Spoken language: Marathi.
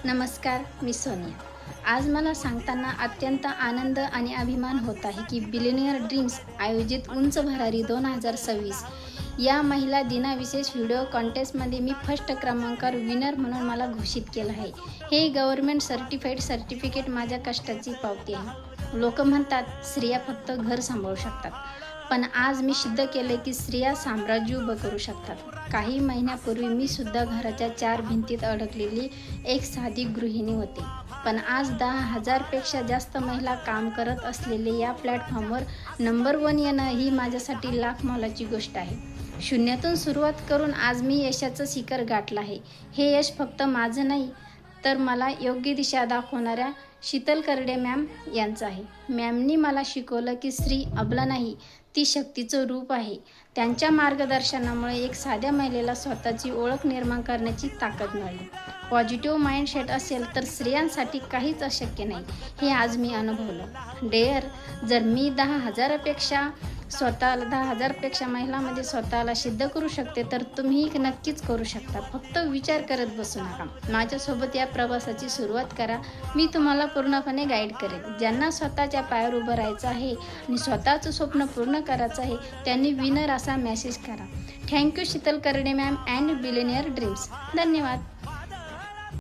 नमस्कार, मी सोनिया. आज मला सांगताना अत्यंत आनंद आणि अभिमान होत आहे की बिलियनियर ड्रीम्स आयोजित उंच भरारी 2026 या महिला दिनाविशेष व्हिडिओ कॉन्टेस्टमध्ये मी फर्स्ट क्रमांकावर विनर म्हणून मला घोषित केलं आहे. हे गव्हर्नमेंट सर्टिफिकेट माझ्या कष्टाची पावती आहे. लोक म्हणतात स्त्रिया फक्त घर सांभाळू शकतात, पण आज मी सिद्ध केले की स्त्रिया साम्राज्य उभं करू शकतात. काही महिन्यापूर्वी मी सुद्धा घराच्या 4 भिंतीत अडकलेली एक साधी गृहिणी होते, पण आज 10,000 पेक्षा जास्त महिला काम करत असलेले या प्लॅटफॉर्मवर नंबर 1 येणं ही माझ्यासाठी लाख मोलाची गोष्ट आहे. शून्यातून सुरुवात करून आज मी यशाचं शिखर गाठलं आहे. हे यश फक्त माझं नाही, तर मला योग्य दिशा दाखवणाऱ्या शीतल करडे मॅम यांचं आहे. मॅमनी मला शिकवलं की स्त्री अबला नाही, ती शक्तीचं रूप आहे. त्यांच्या मार्गदर्शनामुळे एक साध्या महिलेला स्वतःची ओळख निर्माण करण्याची ताकद मिळाली. पॉझिटिव्ह माइंडसेट असेल तर स्त्रियांसाठी काहीच अशक्य नाही, हे आज मी अनुभवलं. जर मी 10,000पेक्षा महिलांमध्ये स्वतःला सिद्ध करू शकते, तर तुम्ही नक्कीच करू शकता. फक्त विचार करत बसू नका. माझ्यासोबत या प्रवासाची सुरुवात करा. मी तुम्हाला पूर्णपणे गाईड करेन. ज्यांना स्वतःच्या पायावर उभं राहायचं आहे आणि स्वतःचं स्वप्न पूर्ण करायचं आहे, त्यांनी विनर असा मेसेज करा. थँक्यू शीतल करडे मॅम अँड बिलियनियर ड्रीम्स. धन्यवाद.